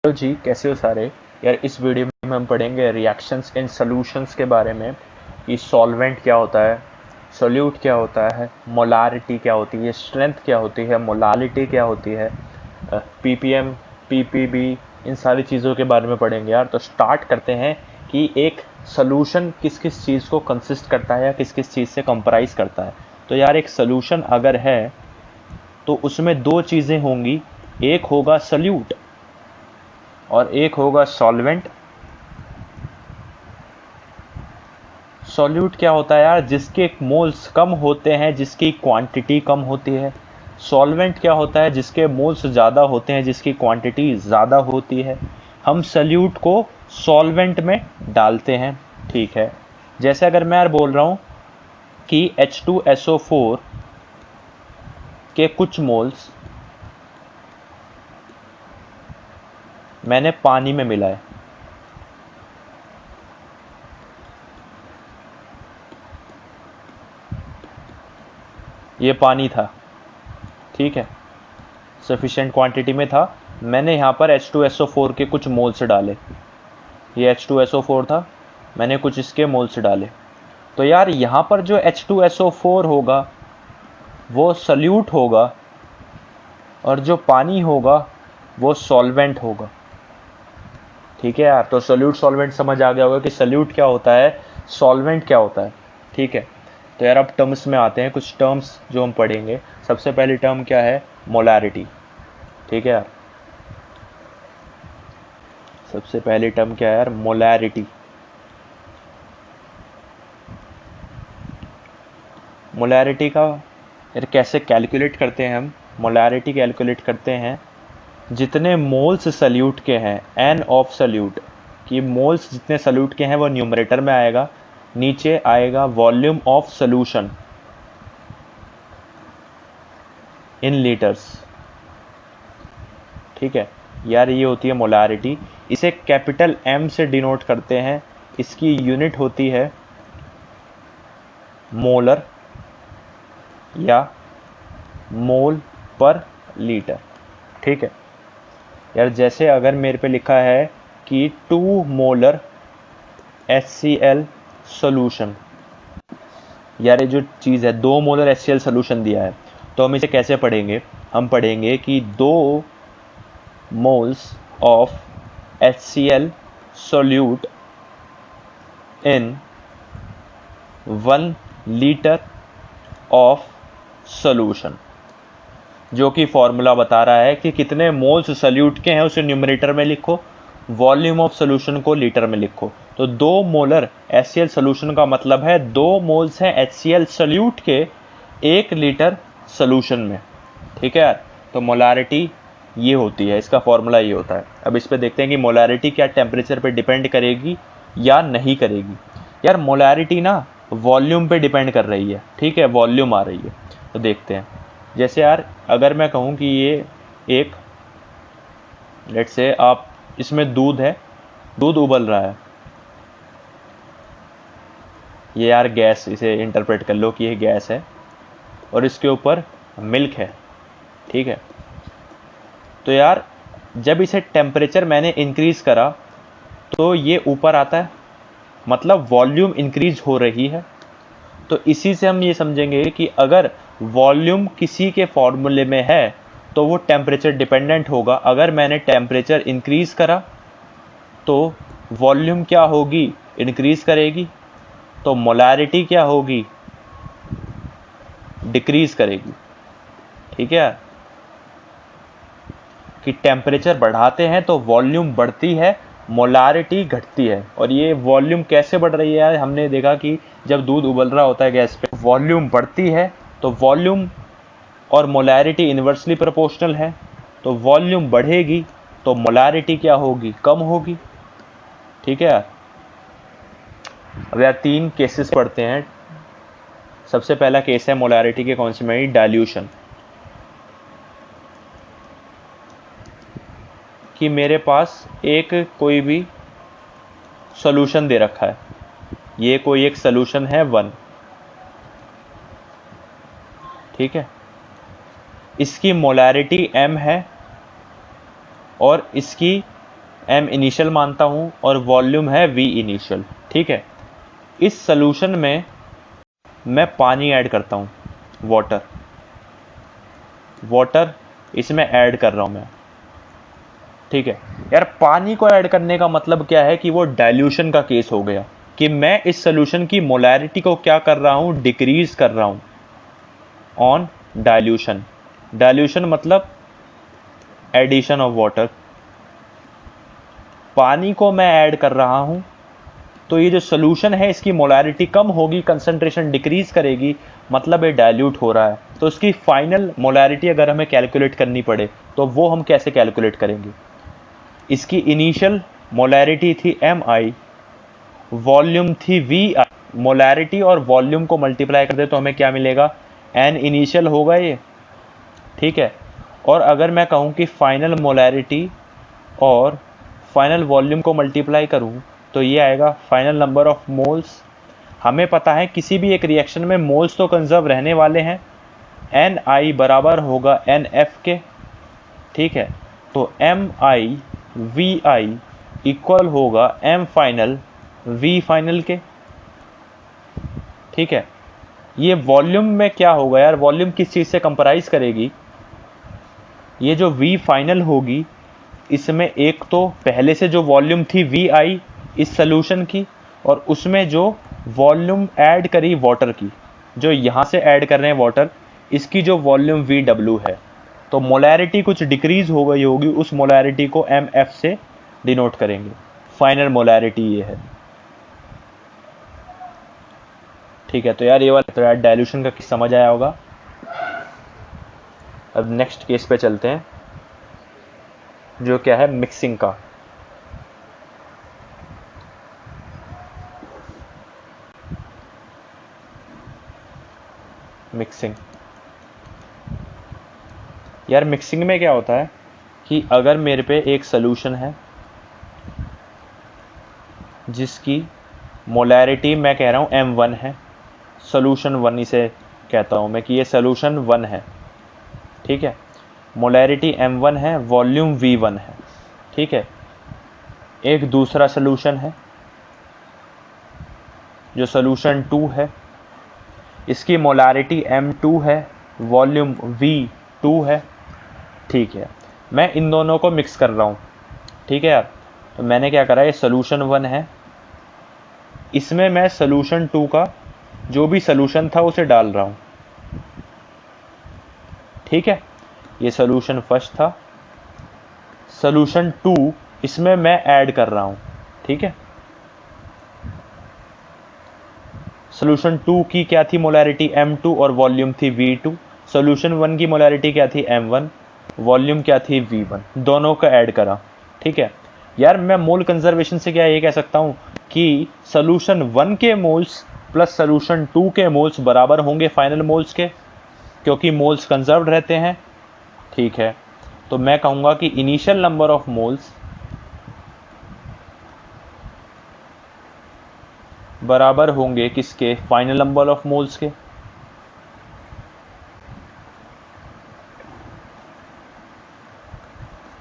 Hello जी, कैसे हो सारे। यार इस वीडियो में हम पढ़ेंगे रिएक्शंस इन सॉल्यूशंस के बारे में कि सॉल्वेंट क्या होता है, सोल्यूट क्या होता है, मोलारिटी क्या होती है, स्ट्रेंथ क्या होती है, मोलालिटी क्या होती है, पीपीएम, पीपीबी, इन सारी चीज़ों के बारे में पढ़ेंगे यार। तो स्टार्ट करते हैं कि एक सोल्यूशन किस किस चीज़ को कंसिस्ट करता है या किस किस चीज़ से कंप्राइज करता है। तो यार एक सोल्यूशन अगर है तो उसमें दो चीज़ें होंगी, एक होगा सोल्यूट और एक होगा सॉल्वेंट। सॉल्यूट क्या होता है यार, जिसके मोल्स कम होते हैं, जिसकी क्वांटिटी कम होती है। सॉल्वेंट क्या होता है, जिसके मोल्स ज़्यादा होते हैं, जिसकी क्वांटिटी ज़्यादा होती है। हम सॉल्यूट को सॉल्वेंट में डालते हैं, ठीक है। जैसे अगर मैं यार बोल रहा हूँ कि H2SO4 के कुछ मोल्स मैंने पानी में मिलाए, ये पानी था, ठीक है, सफिशिएंट क्वांटिटी में था। मैंने यहाँ पर H2SO4 के कुछ मोल्स डाले, ये H2SO4 था, मैंने कुछ इसके मोल्स डाले। तो यार यहाँ पर जो H2SO4 होगा वो सल्यूट होगा और जो पानी होगा वो सॉल्वेंट होगा, ठीक है यार। तो सल्यूट सॉल्वेंट समझ आ गया होगा कि सल्यूट क्या होता है, सॉल्वेंट क्या होता है, ठीक है। तो यार अब टर्म्स में आते हैं, कुछ टर्म्स जो हम पढ़ेंगे। सबसे पहली टर्म क्या है, मोलारिटी, ठीक है यार। सबसे पहली टर्म क्या है यार, मोलारिटी। मोलारिटी का यार कैसे कैलकुलेट करते हैं हम, मोलारिटी कैलकुलेट करते हैं जितने मोल्स सल्यूट के हैं, एन ऑफ सल्यूट, कि मोल्स जितने सल्यूट के हैं वो न्यूमरेटर में आएगा, नीचे आएगा volume of solution in litres, ठीक है यार। ये होती है मोलारिटी, इसे कैपिटल एम से डिनोट करते हैं, इसकी यूनिट होती है मोलर या मोल पर लीटर, ठीक है यार। जैसे अगर मेरे पे लिखा है कि 2 मोलर HCl सॉल्यूशन, यार ये जो चीज़ है 2 मोलर HCl सॉल्यूशन दिया है, तो हम इसे कैसे पढ़ेंगे, हम पढ़ेंगे कि 2 moles of HCl solute in 1 litre of solution, जो कि फॉर्मूला बता रहा है कि कितने मोल्स सल्यूट के हैं उसे न्यूमरेटर में लिखो, वॉल्यूम ऑफ सॉल्यूशन को लीटर में लिखो। तो 2 मोलर HCl सॉल्यूशन का मतलब है 2 मोल्स हैं HCl सल्यूट के 1 लीटर सॉल्यूशन में, ठीक है यार। तो मोलारिटी ये होती है, इसका फॉर्मूला ये होता है। अब इस पे देखते हैं कि मोलारिटी क्या टेम्परेचर पे डिपेंड करेगी या नहीं करेगी। यार मोलारिटी ना वॉल्यूम पे डिपेंड कर रही है, ठीक है, वॉल्यूम आ रही है। तो देखते हैं, जैसे यार अगर मैं कहूँ कि ये एक, लेट्स से आप, इसमें दूध है, दूध उबल रहा है, ये यार गैस, इसे इंटरप्रेट कर लो कि ये गैस है और इसके ऊपर मिल्क है, ठीक है। तो यार जब इसे टेम्परेचर मैंने इंक्रीज़ करा तो ये ऊपर आता है, मतलब वॉल्यूम इंक्रीज हो रही है। तो इसी से हम ये समझेंगे कि अगर वॉल्यूम किसी के फॉर्मूले में है तो वो टेम्परेचर डिपेंडेंट होगा। अगर मैंने टेम्परेचर इंक्रीज करा तो वॉल्यूम क्या होगी, इंक्रीज करेगी, तो मोलारिटी क्या होगी, डिक्रीज करेगी, ठीक है। कि टेम्परेचर बढ़ाते हैं तो वॉल्यूम बढ़ती है, मोलारिटी घटती है। और ये वॉल्यूम कैसे बढ़ रही है यार, हमने देखा कि जब दूध उबल रहा होता है गैस पे, वॉल्यूम बढ़ती है, तो वॉल्यूम और मोलारिटी इन्वर्सली प्रोपोर्शनल है, तो वॉल्यूम बढ़ेगी तो मोलारिटी क्या होगी, कम होगी, ठीक है यार। अब यार 3 केसेस पढ़ते हैं। सबसे पहला केस है मोलारिटी के कॉन्सेप्ट में डाइल्यूशन, कि मेरे पास एक कोई भी सॉल्यूशन दे रखा है, ये कोई एक सॉल्यूशन है 1, ठीक है, इसकी मोलारिटी m है और इसकी m इनिशियल मानता हूँ और वॉल्यूम है v इनिशियल। ठीक है, इस सॉल्यूशन में मैं पानी ऐड करता हूँ, वाटर इसमें ऐड कर रहा हूँ मैं। ठीक है यार, पानी को ऐड करने का मतलब क्या है कि वो डाइल्यूशन का केस हो गया, कि मैं इस सॉल्यूशन की मोलैरिटी को क्या कर रहा हूँ, डिक्रीज कर रहा हूँ ऑन डाइल्यूशन। डाइल्यूशन मतलब एडिशन ऑफ वाटर। पानी को मैं ऐड कर रहा हूँ तो ये जो सॉल्यूशन है इसकी मोलैरिटी कम होगी, कंसंट्रेशन डिक्रीज करेगी, मतलब ये डाइल्यूट हो रहा है। तो इसकी फाइनल मोलैरिटी अगर हमें कैलकुलेट करनी पड़े तो वो हम कैसे कैलकुलेट करेंगे? इसकी इनिशियल मोलैरिटी थी mi, वॉल्यूम थी vi। मोलैरिटी और वॉल्यूम को मल्टीप्लाई कर दे तो हमें क्या मिलेगा? n इनिशियल होगा ये। ठीक है, और अगर मैं कहूँ कि फाइनल मोलैरिटी और फाइनल वॉल्यूम को मल्टीप्लाई करूँ तो ये आएगा फाइनल नंबर ऑफ मोल्स। हमें पता है किसी भी एक रिएक्शन में मोल्स तो कंजर्व रहने वाले हैं, ni बराबर होगा nf के। ठीक है, तो mi vi इक्वल होगा m फाइनल v फाइनल के। ठीक है, ये वॉल्यूम में क्या होगा यार, वॉल्यूम किस चीज़ से कंप्राइज करेगी? ये जो v फाइनल होगी इसमें एक तो पहले से जो वॉल्यूम थी vi इस सॉल्यूशन की, और उसमें जो वॉल्यूम ऐड करी वाटर की, जो यहाँ से ऐड कर रहे हैं वाटर, इसकी जो वॉल्यूम vw है, तो मोलैरिटी कुछ डिक्रीज हो गई होगी, उस मोलैरिटी को mf से डिनोट करेंगे। फाइनल मोलैरिटी ये है। ठीक है, तो यार ये वाला तो यार डाइल्यूशन का समझ आया होगा। अब नेक्स्ट केस पे चलते हैं, जो क्या है, मिक्सिंग का। मिक्सिंग, यार मिक्सिंग में क्या होता है कि अगर मेरे पे एक सॉल्यूशन है जिसकी मोलैरिटी मैं कह रहा हूँ m1 है, सॉल्यूशन 1 इसे कहता हूँ मैं कि ये सॉल्यूशन 1 है। ठीक है, मोलैरिटी m1 है, वॉल्यूम v1 है। ठीक है, एक दूसरा सॉल्यूशन है जो सॉल्यूशन 2 है, इसकी मोलैरिटी m2 है, वॉल्यूम v2 है। ठीक है, मैं इन दोनों को मिक्स कर रहा हूँ। ठीक है यार, तो मैंने क्या करा, ये सॉल्यूशन 1 है, इसमें मैं सॉल्यूशन 2 का जो भी सॉल्यूशन था उसे डाल रहा हूँ। ठीक है, ये सॉल्यूशन फर्स्ट था, सॉल्यूशन 2 इसमें मैं ऐड कर रहा हूँ। ठीक है, सॉल्यूशन 2 की क्या थी मोलैरिटी m2 और वॉल्यूम थी v2। सॉल्यूशन 1 की मोलैरिटी क्या थी m1, वॉल्यूम क्या थी v1, दोनों का ऐड करा। ठीक है यार, मैं मोल कंजर्वेशन से क्या ये कह सकता हूँ कि सॉल्यूशन 1 के मोल्स प्लस सॉल्यूशन 2 के मोल्स बराबर होंगे फाइनल मोल्स के, क्योंकि मोल्स कंजर्व्ड रहते हैं। ठीक है, तो मैं कहूँगा कि इनिशियल नंबर ऑफ मोल्स बराबर होंगे किसके, फाइनल नंबर ऑफ मोल्स के।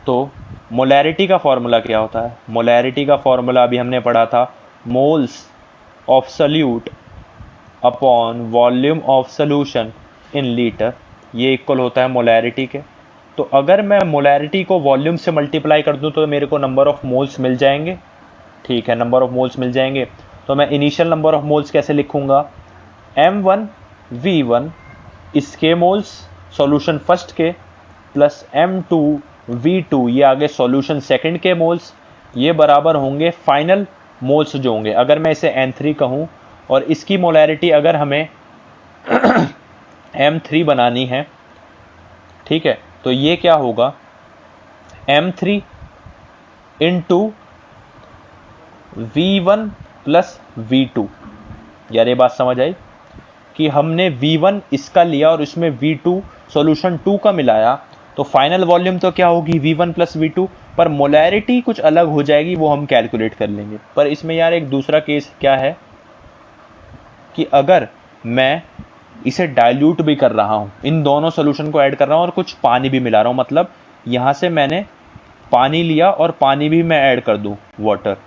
तो मोलैरिटी का फॉर्मूला क्या होता है? मोलैरिटी का फॉर्मूला अभी हमने पढ़ा था, moles of solute upon volume of solution in litre, ये इक्वल होता है मोलैरिटी के। तो अगर मैं मोलैरिटी को वॉल्यूम से मल्टीप्लाई कर दूं तो मेरे को नंबर ऑफ मोल्स मिल जाएंगे। ठीक है, नंबर ऑफ मोल्स मिल जाएंगे। तो मैं इनिशियल नंबर ऑफ मोल्स कैसे लिखूंगा, m1 v1 इसके मोल्स सॉल्यूशन फर्स्ट के प्लस m2 v2 ये आगे सॉल्यूशन सेकंड के मोल्स, ये बराबर होंगे फाइनल मोल्स जो होंगे। अगर मैं इसे n3 कहूँ और इसकी मोलैरिटी अगर हमें m3 बनानी है, ठीक है, तो ये क्या होगा, m3 into v1 plus v2। यार ये बात समझ आई कि हमने v1 इसका लिया और इसमें v2 सॉल्यूशन 2 का मिलाया, तो फाइनल वॉल्यूम तो क्या होगी v1 प्लस v2, पर मोलैरिटी कुछ अलग हो जाएगी, वो हम कैलकुलेट कर लेंगे। पर इसमें यार एक दूसरा केस क्या है कि अगर मैं इसे डाइल्यूट भी कर रहा हूँ, इन दोनों सॉल्यूशन को ऐड कर रहा हूँ और कुछ पानी भी मिला रहा हूँ, मतलब यहाँ से मैंने पानी लिया और पानी भी मैं ऐड कर दूं, वाटर,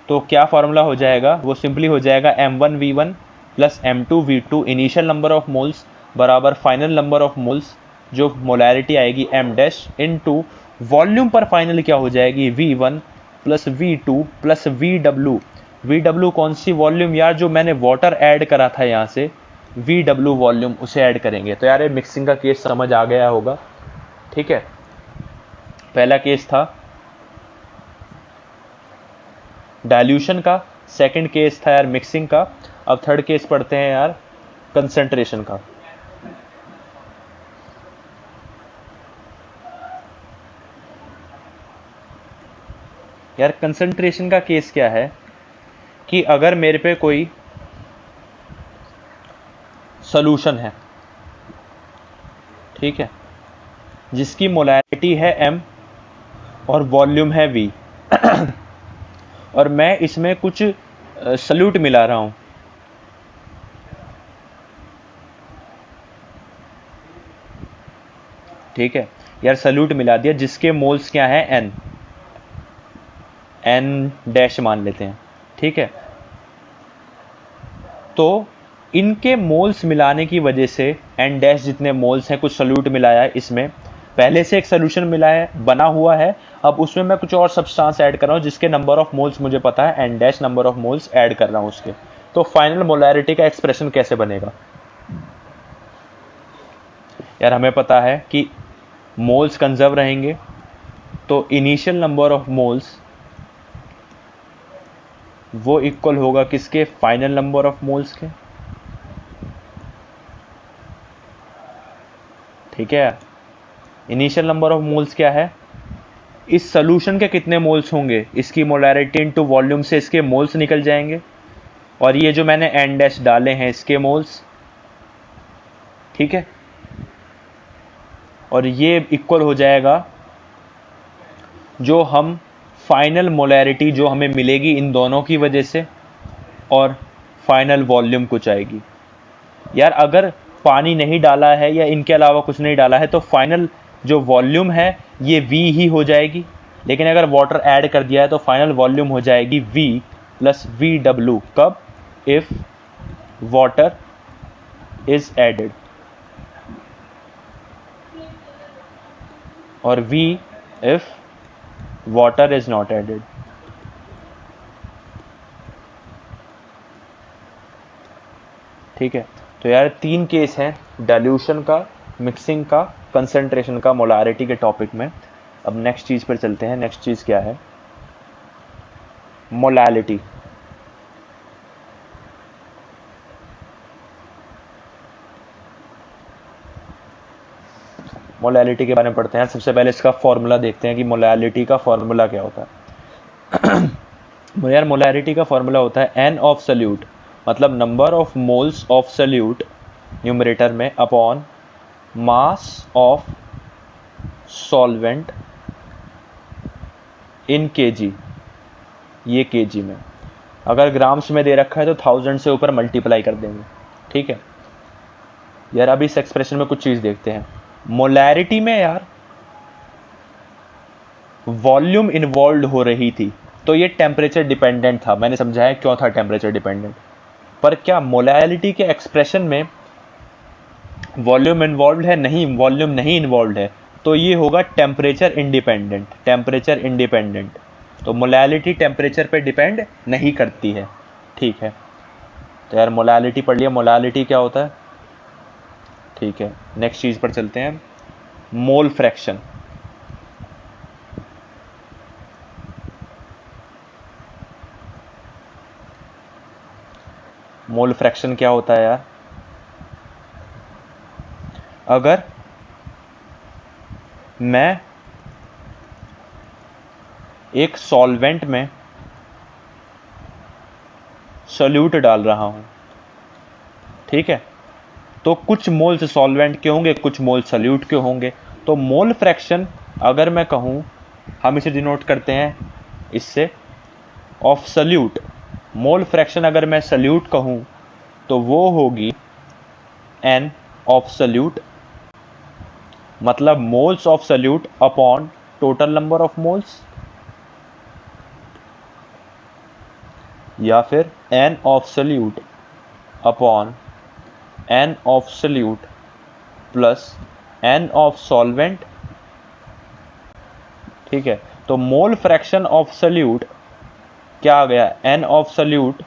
तो क्या फार्मूला हो जाएगा, वो सिंपली हो जाएगा m1v1 plus m2v2 initial number of moles बराबर फाइनल नंबर ऑफ मोल्स, जो मोलैरिटी आएगी m डैश इनटू वॉल्यूम पर फाइनल क्या हो जाएगी v1 plus v2 plus vw। vw कौन सी वॉल्यूम यार, जो मैंने वाटर ऐड करा था यहाँ से, vw वॉल्यूम, उसे ऐड करेंगे। तो यार ये मिक्सिंग का केस समझ आ गया होगा, ठीक है। पहला केस था डाइल्यूशन का, सेकंड केस था यार मिक्सिंग का, अब थर्ड केस पढ़ते हैं यार कंसंट्रेशन का। यार कंसंट्रेशन का केस क्या है कि अगर मेरे पे कोई सॉल्यूशन है, ठीक है, जिसकी मोलैरिटी है m और वॉल्यूम है v और मैं इसमें कुछ सल्यूट मिला रहा हूं, ठीक है यार, सल्यूट मिला दिया जिसके मोल्स क्या है n डैश मान लेते हैं, ठीक है। तो इनके मोल्स मिलाने की वजह से n डैश जितने मोल्स हैं, कुछ सल्यूट मिलाया है इसमें, पहले से एक सोल्यूशन मिला है, बना हुआ है, अब उसमें मैं कुछ और सब्सटेंस ऐड कर रहा हूं जिसके नंबर ऑफ मोल्स मुझे पता है, n dash number of moles add कर रहा हूं उसके। तो फाइनल मोलैरिटी का एक्सप्रेशन कैसे बनेगा यार, हमें पता है कि मोल्स कंजर्व रहेंगे, तो इनिशियल नंबर ऑफ मोल्स वो इक्वल होगा किसके, फाइनल नंबर ऑफ मोल्स के, ठीक है। इनिशियल नंबर ऑफ मोल्स क्या है, इस सॉल्यूशन के कितने मोल्स होंगे, इसकी मोलैरिटी इनटू वॉल्यूम से इसके मोल्स निकल जाएंगे, और ये जो मैंने n डैश डाले हैं इसके मोल्स, ठीक है, और ये इक्वल हो जाएगा जो हम फाइनल मोलैरिटी जो हमें मिलेगी इन दोनों की वजह से, और फाइनल वॉल्यूम कुछ आएगी। यार अगर पानी नहीं डाला है या इनके अलावा कुछ नहीं डाला है तो फाइनल जो वॉल्यूम है ये v ही हो जाएगी, लेकिन अगर वाटर ऐड कर दिया है तो फाइनल वॉल्यूम हो जाएगी v प्लस vw। कब, इफ वाटर इज एडेड, और v if water is not added. ठीक है, तो यार तीन केस हैं, डाइल्यूशन का, मिक्सिंग का, कंसंट्रेशन का, मोलारिटी के टॉपिक में। अब नेक्स्ट चीज पर चलते हैं। नेक्स्ट चीज क्या है, मोलालिटी। मोलालिटी के बारे में पढ़ते हैं। सबसे पहले इसका फॉर्मूला देखते हैं कि मोलालिटी का फॉर्मूला क्या होता है। यार मोलारिटी का फॉर्मूला होता है एन ऑफ सल्यूट, मतलब number of moles of solute numerator में upon mass of solvent in KG, ये केजी में। अगर ग्राम्स में दे रखा है तो 1000 से ऊपर मल्टीप्लाई कर देंगे। ठीक है यार, अभी इस एक्सप्रेशन में कुछ चीज देखते हैं। मोलैरिटी में यार वॉल्यूम इन्वॉल्व हो रही थी, तो ये टेम्परेचर डिपेंडेंट था। मैंने समझाया क्यों था टेम्परेचर डिपेंडेंट, पर क्या मोलैरिटी के एक्सप्रेशन में वॉल्यूम इन्वॉल्व है? नहीं, वॉल्यूम नहीं इन्वॉल्व है, तो ये होगा टेम्परेचर इंडिपेंडेंट। टेम्परेचर इंडिपेंडेंट, तो मोलैरिटी टेम्परेचर पे डिपेंड नहीं करती है। ठीक है, तो यार मोलैरिटी पढ़ लिया, मोलैरिटी क्या होता है। ठीक है, नेक्स्ट चीज पर चलते हैं, मोल फ्रैक्शन। मोल फ्रैक्शन क्या होता है यार, अगर मैं एक सॉल्वेंट में सोल्यूट डाल रहा हूं, ठीक है, तो कुछ मोल्स सॉल्वेंट के होंगे, कुछ मोल सोल्यूट के होंगे। तो मोल फ्रैक्शन अगर मैं कहूं, हम इसे डिनोट करते हैं इससे ऑफ सोल्यूट। मोल फ्रैक्शन अगर मैं सोल्यूट कहूं तो वो होगी n ऑफ सोल्यूट, मतलब moles of solute upon total number of moles, या फिर n of solute upon n of solute plus n of solvent. ठीक है, तो मोल फ्रैक्शन ऑफ सल्यूट क्या आ गया, n of solute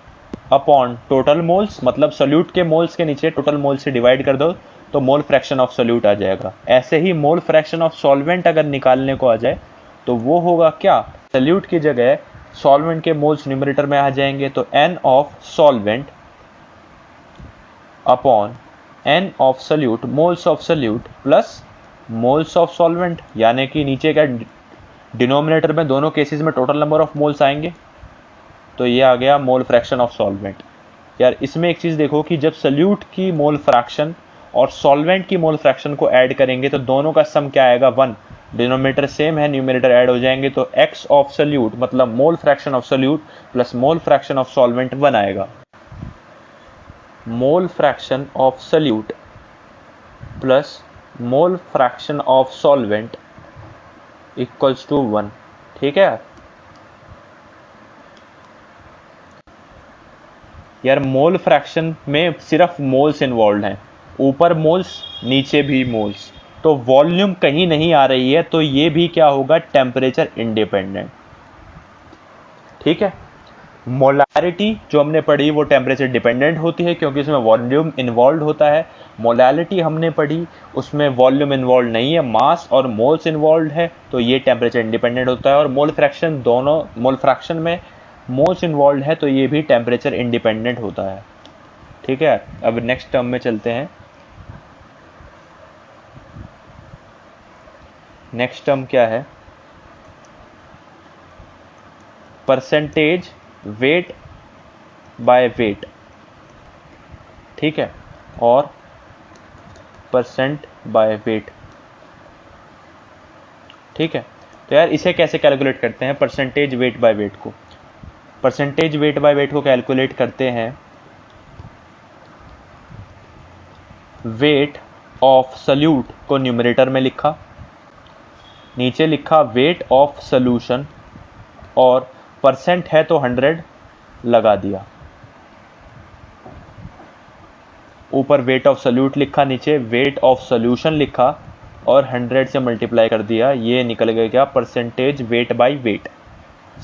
upon total moles, मतलब salute के मोल्स के नीचे टोटल मोल्स से डिवाइड कर दो तो मोल फ्रैक्शन ऑफ सल्यूट आ जाएगा। ऐसे ही मोल फ्रैक्शन ऑफ सॉल्वेंट अगर निकालने को आ जाए तो वो होगा क्या, सल्यूट की जगह सॉल्वेंट के मोल्स न्यूमरेटर में आ जाएंगे, तो n of solvent upon n of solute, moles of solute plus moles of solvent, यानी कि नीचे क्या डिनोमिनेटर में दोनों केसेस में टोटल नंबर ऑफ मोल्स आएंगे, तो ये आ गया मोल फ्रैक्शन ऑफ सॉल्वेंट। यार इसमें एक चीज़ देखो कि जब सल्यूट की मोल फ्रैक्शन और सॉल्वेंट की मोल फ्रैक्शन को ऐड करेंगे तो दोनों का सम क्या आएगा, 1। डिनोमिनेटर सेम है, न्यूमरेटर ऐड हो जाएंगे, तो x ऑफ सल्यूट मतलब mole fraction of solute plus mole fraction of solvent 1 आएगा। Mole fraction of solute plus mole fraction of solvent equals to 1। ठीक है यार, मोल फ्रैक्शन में सिर्फ मोल्स इन्वॉल्व हैं, ऊपर मोल्स नीचे भी मोल्स, तो वॉल्यूम कहीं नहीं आ रही है, तो ये भी क्या होगा, टेम्परेचर इंडिपेंडेंट। ठीक है, मोलैरिटी जो हमने पढ़ी वो टेम्परेचर डिपेंडेंट होती है क्योंकि उसमें वॉल्यूम इन्वॉल्व होता है। मोलैलिटी हमने पढ़ी उसमें वॉल्यूम इन्वॉल्व नहीं है, मास और मोल्स इन्वॉल्व है, तो ये टेम्परेचर इंडिपेंडेंट होता है। और मोल फ्रैक्शन, दोनों मोल फ्रैक्शन में मोल्स इन्वॉल्व है तो ये भी टेम्परेचर इंडिपेंडेंट होता है। ठीक है, अब नेक्स्ट टर्म में चलते हैं। नेक्स्ट टर्म क्या है, परसेंटेज वेट बाय वेट। ठीक है, और परसेंट बाय वेट। ठीक है, तो यार इसे कैसे कैलकुलेट करते हैं, परसेंटेज वेट बाय वेट को, परसेंटेज वेट बाय वेट को कैलकुलेट करते हैं, वेट ऑफ सल्यूट को न्यूमरेटर में लिखा, नीचे लिखा वेट ऑफ सॉल्यूशन, और परसेंट है तो 100 लगा दिया, ऊपर वेट ऑफ सल्यूट लिखा, नीचे वेट ऑफ सॉल्यूशन लिखा और 100 से मल्टीप्लाई कर दिया, ये निकल गया क्या, percentage weight by weight.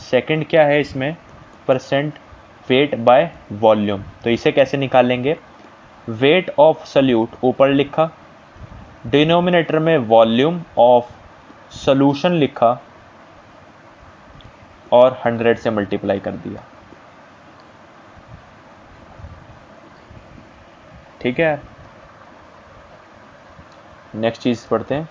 Second क्या है इसमें, परसेंट वेट बाय वॉल्यूम, तो इसे कैसे निकालेंगे, वेट ऑफ सल्यूट ऊपर लिखा, डिनोमिनेटर में वॉल्यूम ऑफ सॉल्यूशन लिखा और 100 से मल्टीप्लाई कर दिया। ठीक है, नेक्स्ट चीज पढ़ते हैं।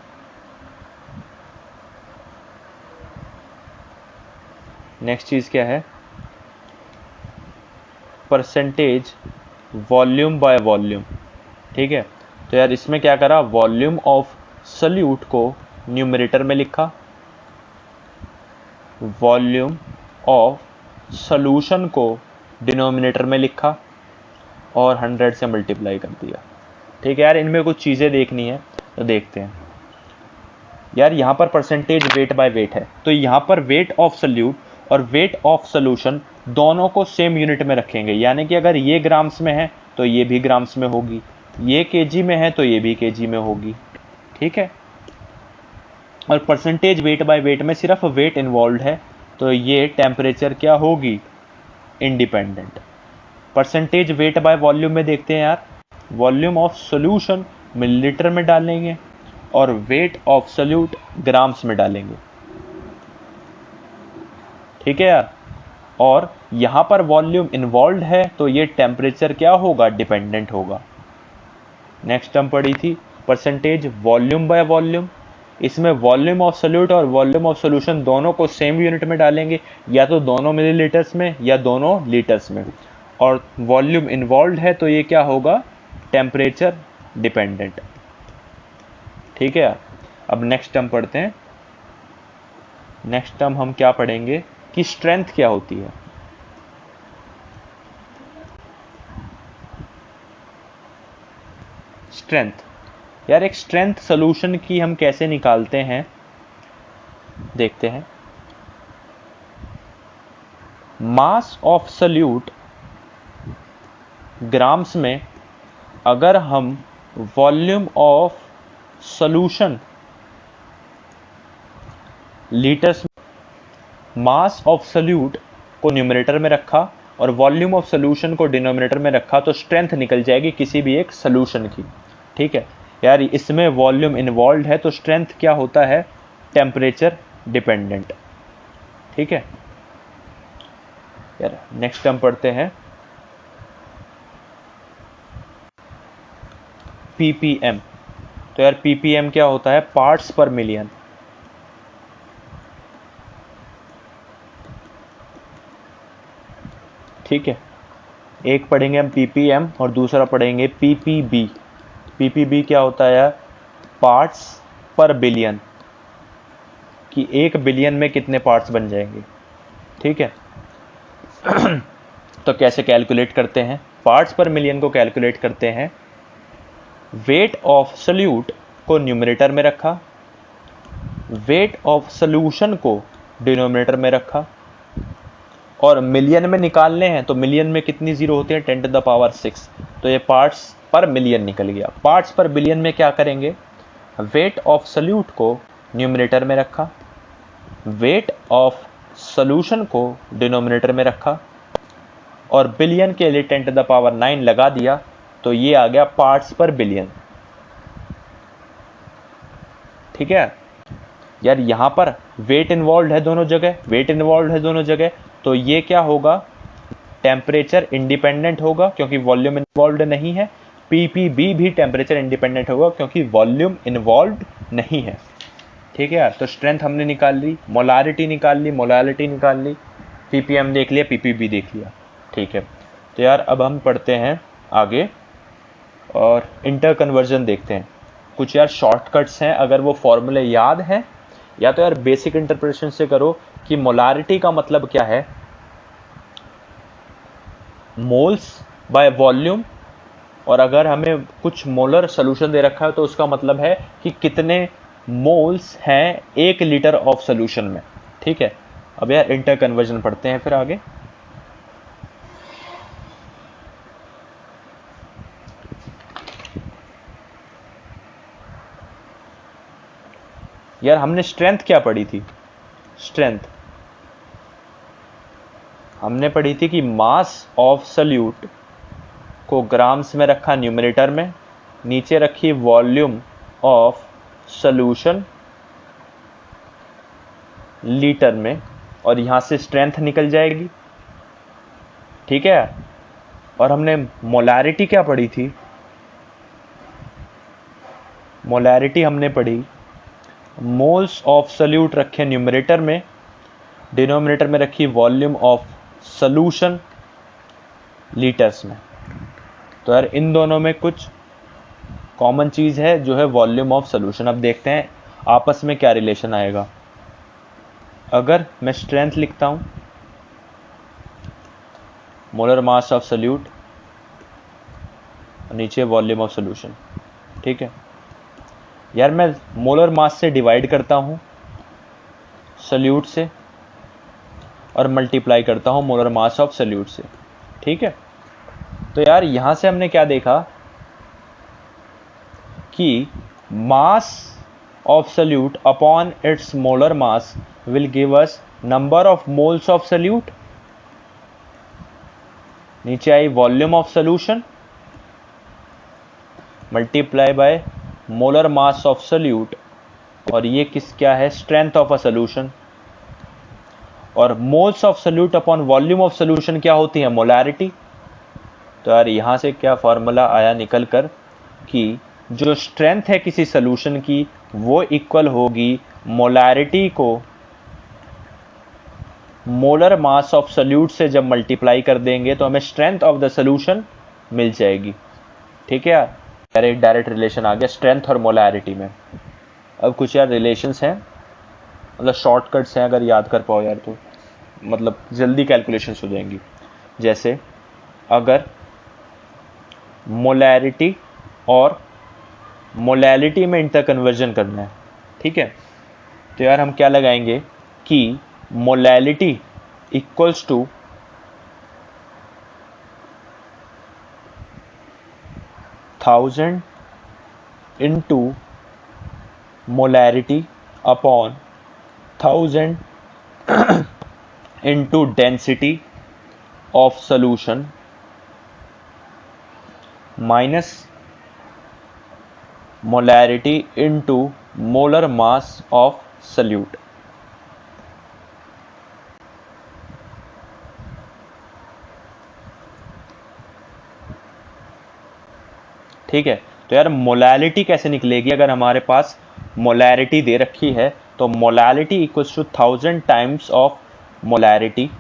नेक्स्ट चीज क्या है, परसेंटेज वॉल्यूम बाय वॉल्यूम। ठीक है, तो यार इसमें क्या करा, वॉल्यूम ऑफ सल्यूट को न्यूमरेटर में लिखा, वॉल्यूम ऑफ सॉल्यूशन को डिनोमिनेटर में लिखा और 100 से मल्टीप्लाई कर दिया। ठीक है यार, इनमें कुछ चीज़ें देखनी है तो देखते हैं। यार यहाँ पर परसेंटेज वेट बाय वेट है, तो यहाँ पर वेट ऑफ सल्यूट और वेट ऑफ सॉल्यूशन दोनों को सेम यूनिट में रखेंगे, यानी कि अगर ये ग्राम्स में है तो ये भी ग्राम्स में होगी, ये केजी में है तो ये भी केजी में होगी। ठीक है, और परसेंटेज वेट बाय वेट में सिर्फ वेट इन्वॉल्व है तो ये टेम्परेचर क्या होगी, independent. Percentage weight by volume में देखते हैं यार, वॉल्यूम ऑफ सॉल्यूशन मिलीलीटर में डालेंगे और वेट ऑफ सल्यूट ग्राम्स में डालेंगे। ठीक है यार, और यहां पर वॉल्यूम इन्वॉल्व है तो ये टेम्परेचर क्या होगा, डिपेंडेंट होगा। नेक्स्ट टर्म पढ़ी थी परसेंटेज वॉल्यूम बाय वॉल्यूम, इसमें वॉल्यूम ऑफ सल्यूट और वॉल्यूम ऑफ सॉल्यूशन दोनों को सेम यूनिट में डालेंगे, या तो दोनों मिलीलीटर्स में या दोनों लीटर्स में, और वॉल्यूम इन्वॉल्व है तो ये क्या होगा, टेम्परेचर डिपेंडेंट। ठीक है यार, अब नेक्स्ट टर्म पढ़ते हैं। नेक्स्ट टर्म हम क्या पढ़ेंगे कि स्ट्रेंथ क्या होती है। स्ट्रेंथ, यार एक स्ट्रेंथ सॉल्यूशन की हम कैसे निकालते हैं, देखते हैं। मास ऑफ सल्यूट ग्राम्स में, अगर हम volume of solution litres, mass of salute को न्यूमरेटर में रखा और वॉल्यूम ऑफ सॉल्यूशन को डिनोमिनेटर में रखा, तो स्ट्रेंथ निकल जाएगी किसी भी एक सॉल्यूशन की। ठीक है यार, इसमें वॉल्यूम इन्वॉल्व है तो स्ट्रेंथ क्या होता है, टेम्परेचर डिपेंडेंट। ठीक है यार, नेक्स्ट हम पढ़ते हैं ppm। तो यार ppm क्या होता है, पार्ट्स पर मिलियन। ठीक है, एक पढ़ेंगे हम ppm और दूसरा पढ़ेंगे ppb। ppb क्या होता है यार, पार्ट्स पर बिलियन, कि 1 बिलियन में कितने पार्ट्स बन जाएंगे। ठीक है तो कैसे कैलकुलेट करते हैं, पार्ट्स पर मिलियन को कैलकुलेट करते हैं। वेट ऑफ सल्यूट को न्यूमरेटर में रखा, वेट ऑफ सॉल्यूशन को डिनोमिनेटर में रखा, और मिलियन में निकालने हैं तो मिलियन में कितनी जीरो होती है, 10⁻⁶। तो ये पार्ट्स पर मिलियन निकल गया। पार्ट्स पर बिलियन में क्या करेंगे, वेट ऑफ सल्यूट को न्यूमरेटर में रखा, वेट ऑफ सॉल्यूशन को डिनोमिनेटर में रखा, और बिलियन के लिए 10⁹ लगा दिया, तो ये आ गया पार्ट्स पर बिलियन। ठीक है यार, यहां पर वेट इन्वॉल्व है दोनों जगह, वेट इन्वॉल्व है दोनों जगह, तो ये क्या होगा, टेम्परेचर इंडिपेंडेंट होगा क्योंकि वॉल्यूम इन्वॉल्व नहीं है। पीपीबी भी टेम्परेचर इंडिपेंडेंट होगा क्योंकि वॉल्यूम इन्वॉल्व नहीं है। ठीक है यार, तो स्ट्रेंथ हमने निकाल ली, मोलारिटी निकाल ली, मोलालिटी निकाल ली, पीपीएम देख लिया, पीपीबी देख लिया। ठीक है, तो यार अब हम पढ़ते हैं आगे और इंटर कन्वर्जन देखते हैं। कुछ यार शॉर्टकट्स हैं, अगर वो फॉर्मूले याद हैं या तो यार बेसिक इंटरप्रिटेशन से करो कि मोलारिटी का मतलब क्या है, मोल्स बाय वॉल्यूम, और अगर हमें कुछ मोलर सोल्यूशन दे रखा है तो उसका मतलब है कि कितने मोल्स हैं 1 लीटर ऑफ सोल्यूशन में। ठीक है, अब यार इंटर कन्वर्जन पढ़ते हैं फिर आगे। यार हमने स्ट्रेंथ क्या पढ़ी थी, स्ट्रेंथ हमने पढ़ी थी कि मास ऑफ सल्यूट को ग्राम्स में रखा न्यूमरेटर में, नीचे रखी वॉल्यूम ऑफ सॉल्यूशन लीटर में, और यहां से स्ट्रेंथ निकल जाएगी। ठीक है, और हमने मोलारिटी क्या पढ़ी थी, मोलारिटी हमने पढ़ी मोल्स ऑफ सल्यूट रखे न्यूमरेटर में, डिनोमिनेटर में रखी वॉल्यूम ऑफ सॉल्यूशन लीटर्स में। तो यार इन दोनों में कुछ कॉमन चीज़ है जो है वॉल्यूम ऑफ सॉल्यूशन। अब देखते हैं आपस में क्या रिलेशन आएगा। अगर मैं स्ट्रेंथ लिखता हूं, मोलर मास ऑफ सल्यूट, नीचे वॉल्यूम ऑफ सॉल्यूशन। ठीक है यार, मैं मोलर मास से डिवाइड करता हूं सल्यूट से और मल्टीप्लाई करता हूं मोलर मास ऑफ सल्यूट से। ठीक है, तो यार यहां से हमने क्या देखा कि mass of solute upon its molar mass will give us number of moles of solute, नीचे आई volume of solution multiply by molar mass of solute, और ये क्या है, स्ट्रेंथ ऑफ अ सॉल्यूशन। और moles of solute upon volume of solution क्या होती है, मोलारिटी। तो यार यहां से क्या फॉर्मूला आया निकल कर कि जो स्ट्रेंथ है किसी सॉल्यूशन की वो इक्वल होगी मोलारिटी को मोलर मास ऑफ सल्यूट से जब मल्टीप्लाई कर देंगे तो हमें स्ट्रेंथ ऑफ द सॉल्यूशन मिल जाएगी। ठीक है यार, एक डायरेक्ट रिलेशन आ गया स्ट्रेंथ और मोलारिटी में। अब कुछ यार रिलेशंस हैं, मतलब शॉर्टकट्स हैं, अगर याद कर पाओ यार तो मतलब जल्दी कैलकुलेशंस हो जाएंगी। जैसे अगर मोलैरिटी और मोलैलिटी में इंटर कन्वर्जन करना है, ठीक है, तो यार हम क्या लगाएंगे कि molality equals to 1000 into molarity upon 1000 into density of solution minus molarity into molar mass of solute. ठीक है, तो यार मोलैलिटी कैसे निकलेगी अगर हमारे पास मोलैरिटी दे रखी है, तो molality equals to 1000 times of molarity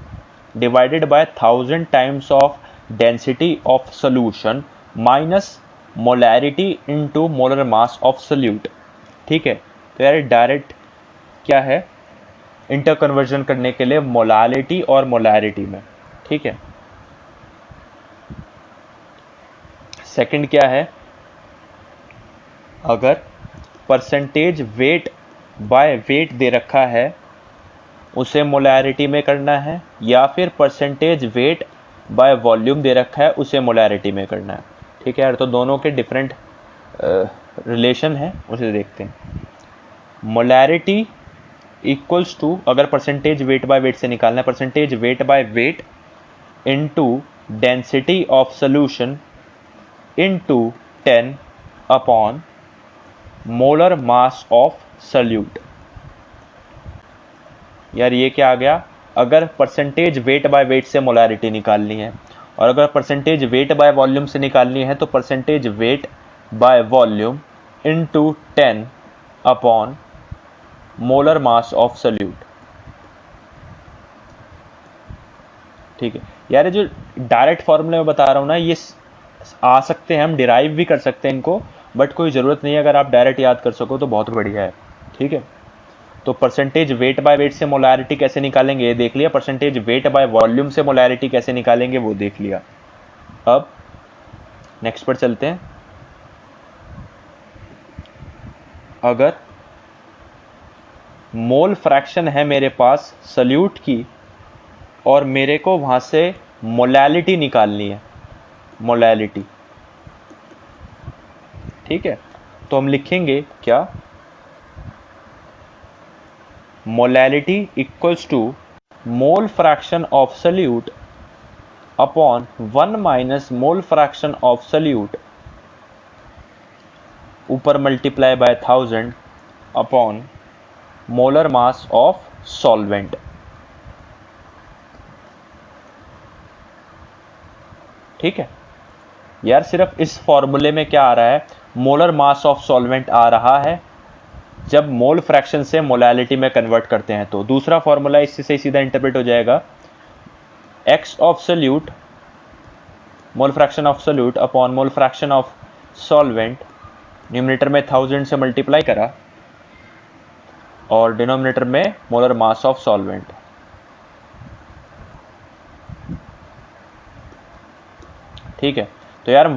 divided by 1000 times of density of solution minus molarity into molar mass of solute. ठीक है, तो यार डायरेक्ट क्या है इंटर कन्वर्जन करने के लिए मोलैलिटी और मोलैरिटी में। ठीक है, सेकंड क्या है, अगर परसेंटेज वेट बाय वेट दे रखा है उसे मोलैरिटी में करना है, या फिर परसेंटेज वेट बाय वॉल्यूम दे रखा है उसे मोलैरिटी में करना है। ठीक है यार, तो दोनों के डिफरेंट रिलेशन है, उसे देखते हैं। मोलैरिटी इक्वल्स टू, अगर परसेंटेज वेट बाय वेट से निकालना है, percentage weight by weight into density of solution into 10 upon molar mass of salute. यार ये क्या आ गया, अगर परसेंटेज वेट बाय वेट से मोलैरिटी निकालनी है और अगर परसेंटेज वेट बाय वॉल्यूम से निकालनी है तो percentage weight by volume into 10 upon molar mass of solute. ठीक है यार, ये जो डायरेक्ट फॉर्मूले में बता रहा हूं ना, ये आ सकते हैं, हम डिराइव भी कर सकते हैं इनको, बट कोई ज़रूरत नहीं है, अगर आप डायरेक्ट याद कर सको तो बहुत बढ़िया है। ठीक है, तो परसेंटेज वेट बाय वेट से मोलैरिटी कैसे निकालेंगे ये देख लिया, परसेंटेज वेट बाय वॉल्यूम से मोलैरिटी कैसे निकालेंगे वो देख लिया। अब नेक्स्ट पर चलते हैं। अगर मोल फ्रैक्शन है मेरे पास सल्यूट की और मेरे को वहां से मोलैलिटी निकालनी है, मोलैलिटी। ठीक है, तो हम लिखेंगे क्या, molality equals to mole fraction of solute upon 1 minus mole fraction of solute ऊपर multiply by 1000 upon molar mass of solvent. ठीक है यार, सिर्फ इस फॉर्मूले में क्या आ रहा है, मोलर मास ऑफ सॉल्वेंट आ रहा है जब मोल फ्रैक्शन से मोलैलिटी में कन्वर्ट करते हैं। तो दूसरा फॉर्मूला इससे सीधा इंटरप्रेट हो जाएगा, x of solute mole fraction of solute upon mole fraction of solvent, numerator में 1000 से मल्टीप्लाई करा और डिनोमिनेटर में मोलर मास ऑफ सॉल्वेंट। ठीक है, तो यार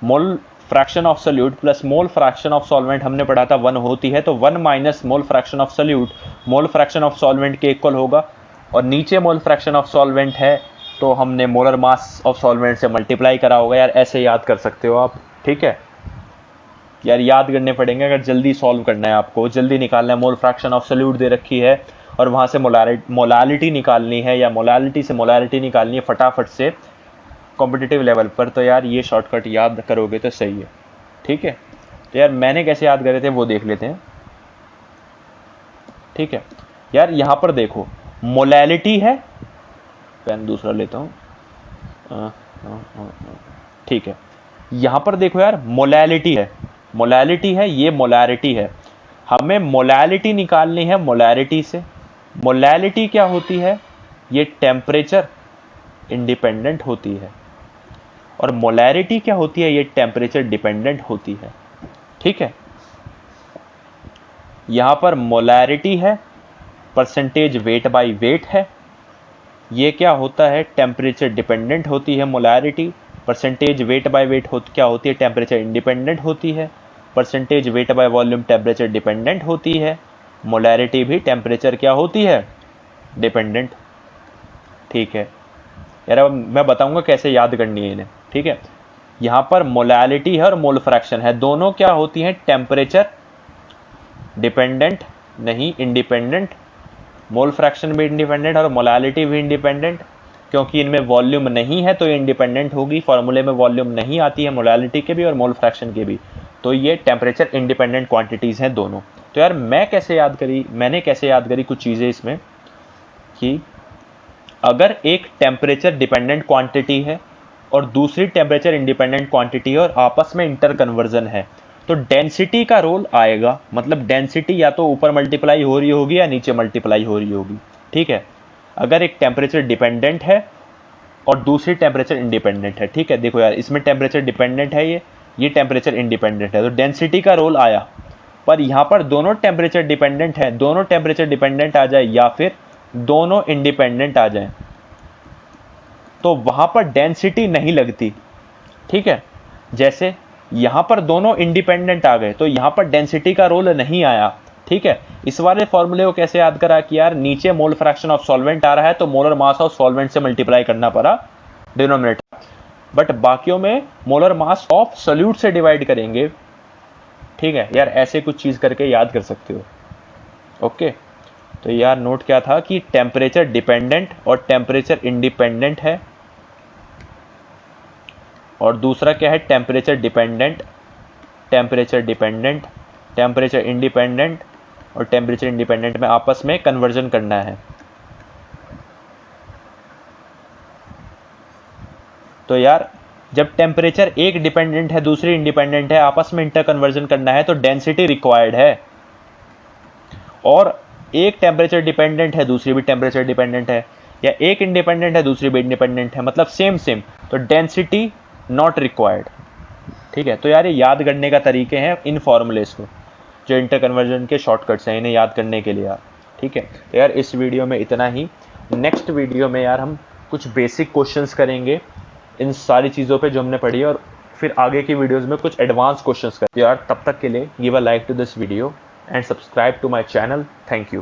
मोल fraction of solute plus mole fraction of solvent हमने पढ़ा था 1 होती है, तो 1 minus mole fraction of salute mole fraction of solvent के इक्वल होगा, और नीचे मोल फ्रैक्शन ऑफ सॉल्वेंट है तो हमने मोलर मास ऑफ सॉल्वेंट से मल्टीप्लाई करा होगा। यार ऐसे याद कर सकते हो आप। ठीक है यार, याद करने पड़ेंगे अगर जल्दी सॉल्व करना है, आपको जल्दी निकालना है। मोल फ्रैक्शन ऑफ सल्यूट दे रखी है और वहां से मोलैलिटी निकालनी है या मोलैलिटी से मोलैरिटी निकालनी है फटाफट से कॉम्पिटिटिव लेवल पर, तो यार ये शॉर्टकट याद करोगे तो सही है। ठीक है, तो यार मैंने कैसे याद करे थे वो देख लेते हैं। ठीक है यार, यहां पर देखो मोलैलिटी है, पेन दूसरा लेता हूं। ठीक है, यहां पर देखो यार मोलैलिटी है, मोलैलिटी है, ये मोलैरिटी है, हमें मोलैलिटी निकालनी है मोलैरिटी से। मोलैलिटी क्या होती है, ये टेम्परेचर इंडिपेंडेंट होती है, और मोलैरिटी क्या होती है, ये टेम्परेचर डिपेंडेंट होती है। ठीक है, यहां पर मोलैरिटी है, परसेंटेज वेट बाय वेट है, ये क्या होता है, टेम्परेचर डिपेंडेंट होती है molarity. Percentage weight by weight क्या होती है, टेम्परेचर इंडिपेंडेंट होती है। Percentage weight by volume temperature dependent होती है। मोलैरिटी भी टेम्परेचर क्या होती है, डिपेंडेंट। ठीक है यार, अब मैं बताऊंगा कैसे याद करनी है इन्हें। ठीक है, यहां पर मोलैलिटी है और मोल फ्रैक्शन है, दोनों क्या होती हैं, टेम्परेचर डिपेंडेंट, नहीं इंडिपेंडेंट। मोल फ्रैक्शन भी इंडिपेंडेंट और मोलैलिटी भी इंडिपेंडेंट, क्योंकि इनमें वॉल्यूम नहीं है तो ये इंडिपेंडेंट होगी। फॉर्मूले में वॉल्यूम नहीं आती है मोलैलिटी के भी और मोल फ्रैक्शन के भी, तो ये टेम्परेचर इंडिपेंडेंट क्वांटिटीज हैं दोनों। तो यार मैंने कैसे याद करी कुछ चीज़ें इसमें, कि अगर एक टेम्परेचर डिपेंडेंट क्वांटिटी है और दूसरी टेम्परेचर इंडिपेंडेंट क्वांटिटी है और आपस में इंटर कन्वर्जन है, तो डेंसिटी का रोल आएगा। मतलब डेंसिटी या तो ऊपर मल्टीप्लाई हो रही होगी या नीचे मल्टीप्लाई हो रही होगी। ठीक है, अगर एक टेम्परेचर डिपेंडेंट है और दूसरी टेम्परेचर इंडिपेंडेंट है। ठीक है, देखो यार, इसमें टेम्परेचर डिपेंडेंट है, ये टेम्परेचर इंडिपेंडेंट है, तो डेंसिटी का रोल आया। पर यहां पर दोनों टेम्परेचर डिपेंडेंट है, दोनों टेम्परेचर डिपेंडेंट आ जाए या फिर दोनों इंडिपेंडेंट आ जाए, तो वहां पर डेंसिटी नहीं लगती। ठीक है, जैसे यहां पर दोनों इंडिपेंडेंट आ गए तो यहां पर डेंसिटी का रोल नहीं आया। ठीक है, इस वाले फॉर्मूले को कैसे याद करा कि यार नीचे मोल फ्रैक्शन ऑफ सॉल्वेंट आ रहा है तो मोलर मास ऑफ सॉल्वेंट से मल्टीप्लाई करना पड़ा डिनोमिनेटर, बट बाकियों में मोलर मास ऑफ सोल्यूट से डिवाइड करेंगे। ठीक है यार, ऐसे कुछ चीज करके याद कर सकते हो। ओके, तो यार नोट क्या था कि टेम्परेचर डिपेंडेंट और टेम्परेचर इंडिपेंडेंट है, और दूसरा क्या है, temperature dependent, temperature dependent, temperature independent और टेम्परेचर इंडिपेंडेंट में आपस में कन्वर्जन करना है। तो यार जब टेम्परेचर एक डिपेंडेंट है दूसरी इंडिपेंडेंट है, आपस में इंटर कन्वर्जन करना है, तो डेंसिटी रिक्वायर्ड है। और एक टेम्परेचर डिपेंडेंट है दूसरी भी टेम्परेचर डिपेंडेंट है, या एक इंडिपेंडेंट है दूसरी भी इंडिपेंडेंट है, मतलब सेम सेम, तो डेंसिटी नॉट रिक्वायर्ड। ठीक है, तो यार ये याद करने का तरीके हैं इन फॉर्मूलेस को, जो इंटर कन्वर्जन के शॉर्टकट्स हैं, इन्हें याद करने के लिए यार। ठीक है, तो यार इस वीडियो में इतना ही। नेक्स्ट वीडियो में यार हम कुछ बेसिक क्वेश्चंस करेंगे इन सारी चीज़ों पे जो हमने पढ़ी है, और फिर आगे की वीडियोस में कुछ एडवांस क्वेश्चंस करेंगे यार। तब तक के लिए give a like to this video and subscribe to my channel. Thank you.